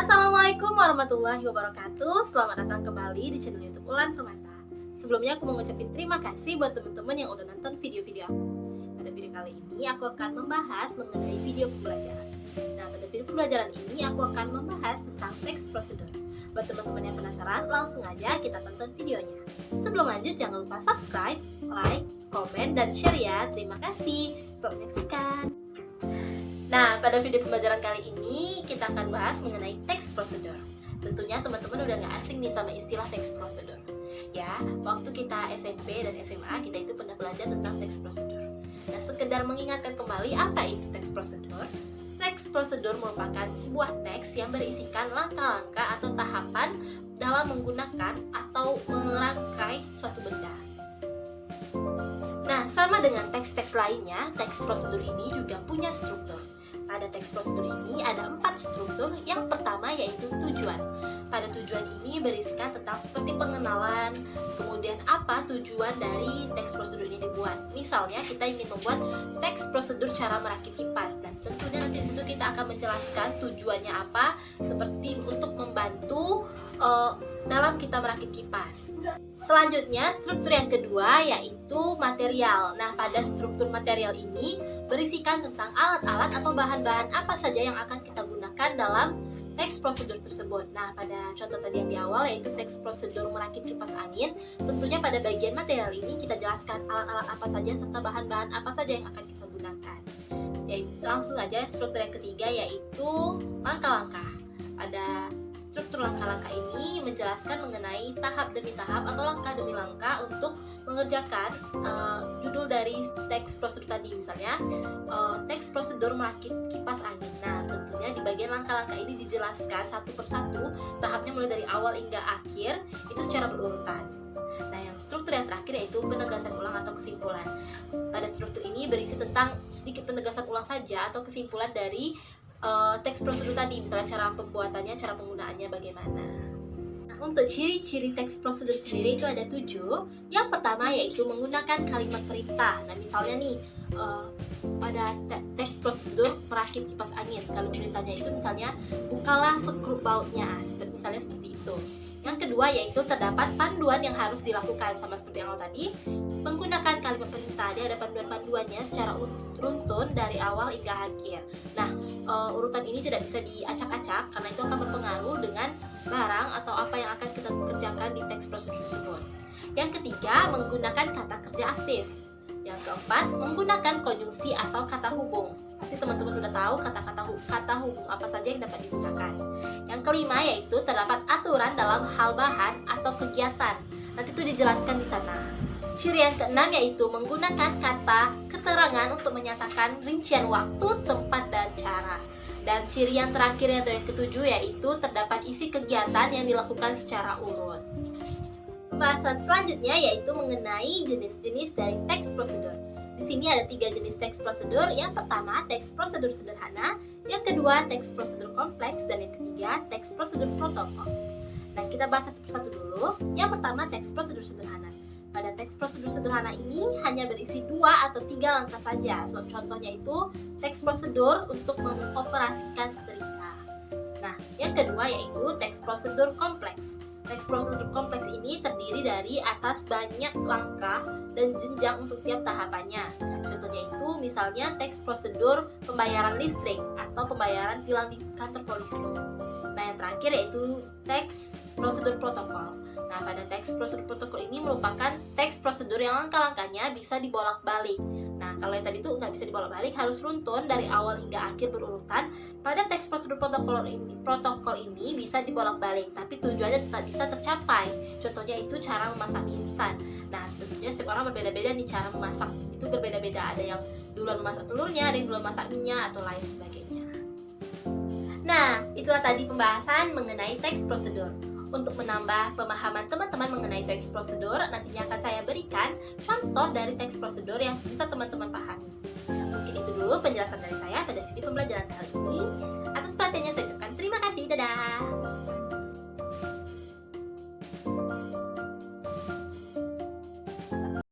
Assalamualaikum warahmatullahi wabarakatuh. Selamat datang kembali di channel YouTube Ulan Permata. Sebelumnya aku mau ngucapin terima kasih buat teman-teman yang udah nonton video-video aku. Pada video kali ini aku akan membahas mengenai video pembelajaran. Nah, pada video pembelajaran ini aku akan membahas tentang teks prosedur. Buat teman-teman yang penasaran, langsung aja kita tonton videonya. Sebelum lanjut, jangan lupa subscribe, like, komen, dan share ya. Terima kasih. Selamat menyaksikan. Nah, pada video pembelajaran kali ini kita akan bahas mengenai teks prosedur. Tentunya teman-teman udah gak asing nih sama istilah teks prosedur. Ya, waktu kita SMP dan SMA kita itu pernah belajar tentang teks prosedur. Nah, sekedar mengingatkan kembali apa itu teks prosedur. Teks prosedur merupakan sebuah teks yang berisikan langkah-langkah atau tahapan dalam menggunakan atau merangkai suatu benda. Nah, sama dengan teks-teks lainnya, teks prosedur ini juga punya struktur. Pada teks prosedur ini ada 4 struktur. Yang pertama yaitu tujuan. Pada tujuan ini berisikan tentang seperti pengenalan, kemudian apa tujuan dari teks prosedur ini dibuat. Misalnya kita ingin membuat teks prosedur cara merakit kipas, dan tentunya nanti di situ kita akan menjelaskan tujuannya apa, seperti untuk membantu dalam kita merakit kipas. Selanjutnya, struktur yang kedua yaitu material. Nah, pada struktur material ini berisikan tentang alat-alat atau bahan-bahan apa saja yang akan kita gunakan dalam teks prosedur tersebut. Nah, pada contoh tadi yang di awal yaitu teks prosedur merakit kipas angin, tentunya pada bagian material ini kita jelaskan alat-alat apa saja serta bahan-bahan apa saja yang akan kita gunakan. Langsung aja struktur yang ketiga yaitu langkah-langkah. Pada struktur langkah-langkah ini menjelaskan mengenai tahap demi tahap atau langkah demi langkah untuk mengerjakan judul dari teks prosedur tadi, misalnya teks prosedur merakit kipas angin. Nah, tentunya di bagian langkah-langkah ini dijelaskan satu persatu tahapnya mulai dari awal hingga akhir itu secara berurutan. Nah, yang struktur yang terakhir yaitu penegasan ulang atau kesimpulan. Pada struktur ini berisi tentang sedikit penegasan ulang saja atau kesimpulan dari teks prosedur tadi, misalnya cara pembuatannya, cara penggunaannya bagaimana. Nah, untuk ciri-ciri teks prosedur sendiri itu ada 7. Yang pertama yaitu menggunakan kalimat perintah. Nah, misalnya nih pada teks prosedur merakit kipas angin, kalau perintahnya itu misalnya bukalah sekrup bautnya, misalnya seperti itu. Yang kedua yaitu terdapat panduan yang harus dilakukan, sama seperti yang awal tadi. Menggunakan kalimat perintah, dia ada panduan-panduannya secara runtun dari awal hingga akhir. Nah, urutan ini tidak bisa diacak-acak karena itu akan berpengaruh dengan barang atau apa yang akan kita kerjakan di teks prosedur tersebut. Yang ketiga, menggunakan kata kerja aktif. Yang keempat, menggunakan konjungsi atau kata hubung. Pasti teman-teman sudah tahu kata hubung apa saja yang dapat digunakan. Yang kelima yaitu terdapat aturan dalam hal bahan atau kegiatan. Nanti itu dijelaskan di sana. Ciri yang keenam yaitu menggunakan kata keterangan untuk menyatakan rincian waktu, tempat, dan cara. Dan ciri yang terakhir atau yang ketujuh yaitu terdapat isi kegiatan yang dilakukan secara urut. Pembahasan selanjutnya yaitu mengenai jenis-jenis dari teks prosedur. Di sini ada 3 jenis teks prosedur. Yang pertama, teks prosedur sederhana. Yang kedua, teks prosedur kompleks. Dan yang ketiga, teks prosedur protokol. Nah, kita bahas satu persatu dulu. Yang pertama, teks prosedur sederhana. Pada teks prosedur sederhana ini hanya berisi 2 atau 3 langkah saja. Contohnya itu teks prosedur untuk mengoperasikan setrika. Nah, yang kedua yaitu teks prosedur kompleks. Teks prosedur kompleks ini terdiri dari atas banyak langkah dan jenjang untuk tiap tahapannya. Contohnya itu misalnya teks prosedur pembayaran listrik atau pembayaran tilang di kantor polisi. Nah, yang terakhir yaitu teks prosedur protokol. Nah, pada teks prosedur protokol ini merupakan teks prosedur yang langkah-langkahnya bisa dibolak-balik. Nah, kalau yang tadi itu nggak bisa dibolak-balik, harus runtun dari awal hingga akhir berurutan. Pada teks prosedur protokol ini bisa dibolak-balik, tapi tujuannya tetap bisa tercapai. Contohnya itu cara memasak mie instan. Nah, tentunya setiap orang berbeda-beda nih cara memasak. Itu berbeda-beda, ada yang duluan memasak telurnya, ada yang duluan masak minyak, atau lain sebagainya. Nah, itulah tadi pembahasan mengenai teks prosedur. Untuk menambah pemahaman teman-teman mengenai teks prosedur, nantinya akan saya berikan contoh dari teks prosedur yang bisa teman-teman pahami. Mungkin itu dulu penjelasan dari saya pada video pembelajaran kali ini. Atas perhatiannya saya ucapkan terima kasih. Dadah!